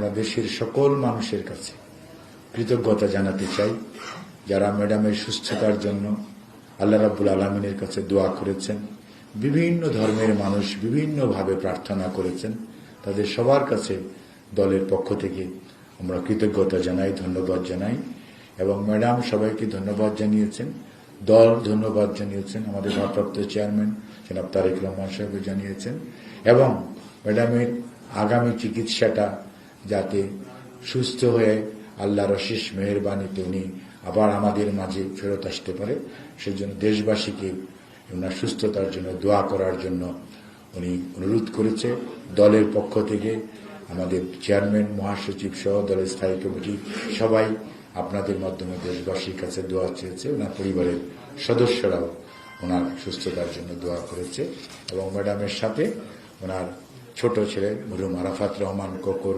বাংলাদেশের সকল মানুষের কাছে কৃতজ্ঞতা জানাতে চাই, যারা ম্যাডামের সুস্থতার জন্য আল্লাহ রাব্বুল আলামিনের কাছে দোয়া করেছেন, বিভিন্ন ধর্মের মানুষ বিভিন্নভাবে প্রার্থনা করেছেন। তাদের সবার কাছে দলের পক্ষ থেকে আমরা কৃতজ্ঞতা জানাই, ধন্যবাদ জানাই। এবং ম্যাডাম সবাইকে ধন্যবাদ জানিয়েছেন, দল ধন্যবাদ জানিয়েছেন, আমাদের ভারপ্রাপ্ত চেয়ারম্যান জনাব তারেক রহমান সাহেব জানিয়েছেন। এবং ম্যাডামের আগামী চিকিৎসাটা যাতে সুস্থ হয়ে আল্লাহর অশেষ মেহেরবানিতে উনি আবার আমাদের মাঝে ফেরত আসতে পারে, সেজন্য দেশবাসীকে ওনার সুস্থতার জন্য দোয়া করার জন্য উনি অনুরোধ করেছে। দলের পক্ষ থেকে আমাদের চেয়ারম্যান, মহাসচিব সহ দলের স্থায়ী কমিটি সবাই আপনাদের মাধ্যমে দেশবাসীর কাছে দোয়া চেয়েছে। ওনার পরিবারের সদস্যরাও ওনার সুস্থতার জন্য দোয়া করেছে। এবং ম্যাডামের সাথে ওনার ছোট ছেলে মরহুম আরাফাত রহমান কোকর,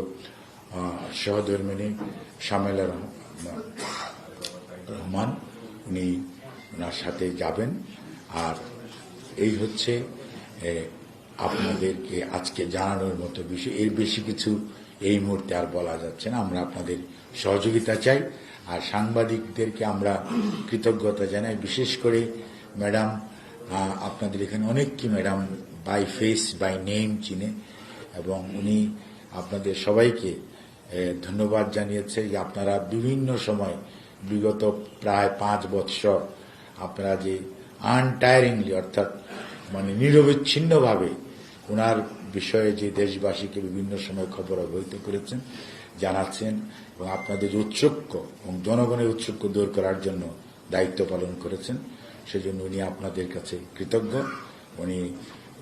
সহধর্মিনী শামেলা রহমান, উনি ওনার সাথে যাবেন। আর এই হচ্ছে আপনাদেরকে আজকে জানানোর মতো বিষয়। এর বেশি কিছু এই মুহূর্তে আর বলা যাচ্ছে না। আমরা আপনাদের সহযোগিতা চাই। আর সাংবাদিকদেরকে আমরা কৃতজ্ঞতা জানাই, বিশেষ করে ম্যাডাম, আপনাদের এখানে অনেককে madam by face by name চিনে, এবং উনি আপনাদের সবাইকে ধন্যবাদ জানিয়েছে যে আপনারা বিভিন্ন সময় বিগত প্রায় 5 বৎসর আপনারা যে আনটায়ারিংলি অর্থাৎ মানে নিরবিচ্ছিন্নভাবে ওনার বিষয়ে যে দেশবাসীকে বিভিন্ন সময় খবর অবহিত করেছেন, জানাচ্ছেন, এবং আপনাদের উৎসুক্য এবং জনগণের উৎসুক্য দূর করার জন্য দায়িত্ব পালন করেছেন, সেজন্য উনি আপনাদের কাছে কৃতজ্ঞ। উনি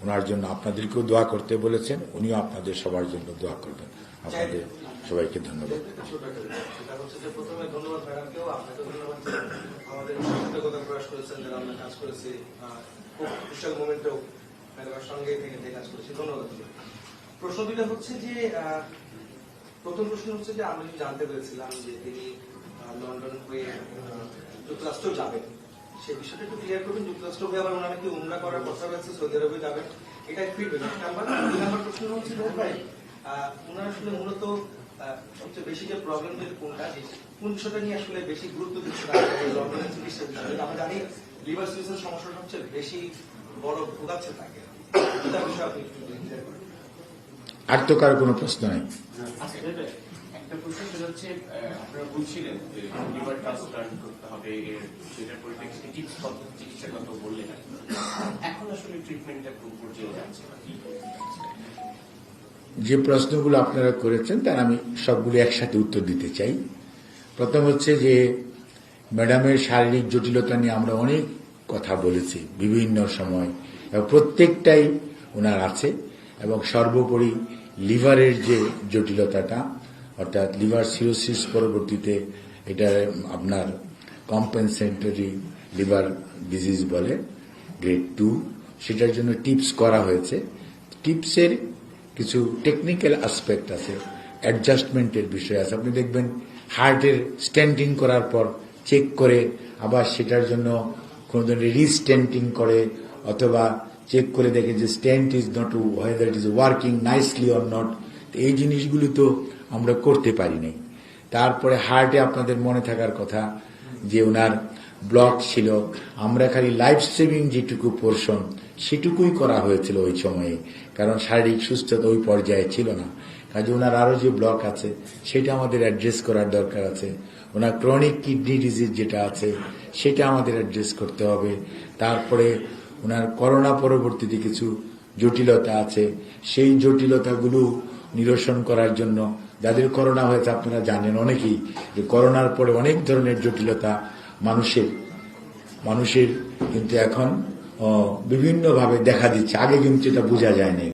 ওনার জন্য আপনাদেরকেও দোয়া করতে বলেছেন, উনিও আপনাদের সবার জন্য দোয়া করবেন। আপনাদের সবাইকে ধন্যবাদ। প্রশ্ন দুটো হচ্ছে যে, প্রথম প্রশ্ন হচ্ছে যে আমি জানতে পেরেছিলাম যে তিনি লন্ডন হয়ে যুক্তরাষ্ট্র যাবেন, সেই বিষয়টা একটু ক্লিয়ার করবেন। যুক্তরাষ্ট্র হয়ে আবার ওনারা কি উমরা করার কথা রয়েছে, সৌদি আরবে যাবেন, এটাই ফিরবেন। নাম্বার প্রশ্ন হচ্ছে ভাই, ওনারা আসলে মূলত সবচেয়ে বেশি যে প্রবলেম কোনটা, কোন বিষয়টা নিয়ে আসলে বেশি গুরুত্ব দিচ্ছে না লন্ডনের চিকিৎসার বিষয়ে? আমরা জানি লিভার সিরোসিস সমস্যাটা হচ্ছে বেশি বড় ভোগাচ্ছে তাকে, এটা বিষয়ে আপনি একটু ক্লিয়ার করেন। আর তো কারো কোনো প্রশ্ন নেই। একটা প্রশ্ন সেটা হচ্ছে, আপনারা বলছিলেন যে লিভার ট্রান্সপ্লান্ট করতে হবে, সেটার পরিপ্রেক্ষিতে চিকিৎসার কথা বললেন, এখন আসলে ট্রিটমেন্টটা কোন পর্যায়ে যাচ্ছে? যে প্রশ্নগুলো আপনারা করেছেন তার আমি সবগুলো একসাথে উত্তর দিতে চাই। প্রথম হচ্ছে যে ম্যাডামের শারীরিক জটিলতা নিয়ে আমরা অনেক কথা বলেছি বিভিন্ন সময়, এবং প্রত্যেকটাই ওনার আছে। এবং সর্বোপরি লিভারের যে জটিলতাটা, অর্থাৎ লিভার সিরোসিস পরবর্তীতে এটা আপনার কম্পেনসেটরি লিভার ডিজিজ বলে, গ্রেড 2, সেটার জন্য টিপস করা হয়েছে। টিপসের কিছু টেকনিক্যাল অ্যাসপেক্ট আছে, অ্যাডজাস্টমেন্টের বিষয় আছে। আপনি দেখবেন হার্টের স্ট্যান্টিং করার পর চেক করে আবার সেটার জন্য কোনো ধরনের রিস্ট্যান্টিং করে, অথবা চেক করে দেখে যে stand is not whether it is working nicely or not. এই জিনিসগুলো তো আমরা করতে পারি নাই। তারপরে হার্টে আপনাদের মনে থাকার কথা যে ওনার ব্লক ছিল, আমরা খালি লাইফ সেভিং যেটুকু পোর্শন সেটুকুই করা হয়েছিল ওই সময়ে, কারণ শারীরিক সুস্থতা ওই পর্যায়ে ছিল না। কাজে ওনার আরো যে ব্লক আছে সেটা আমাদের অ্যাড্রেস করার দরকার আছে। ওনার ক্রনিক কিডনি ডিজিজ যেটা আছে সেটা আমাদের অ্যাড্রেস করতে হবে। তারপরে ওনার করোনা পরবর্তীতে কিছু জটিলতা আছে, সেই জটিলতাগুলো নিরসন করার জন্য, যাদের করোনা হয়েছে আপনারা জানেন অনেকেই যে করোনার পরে অনেক ধরনের জটিলতা মানুষের কিন্তু এখন বিভিন্নভাবে দেখা দিচ্ছে, আগে কিন্তু এটা বোঝা যায়নি।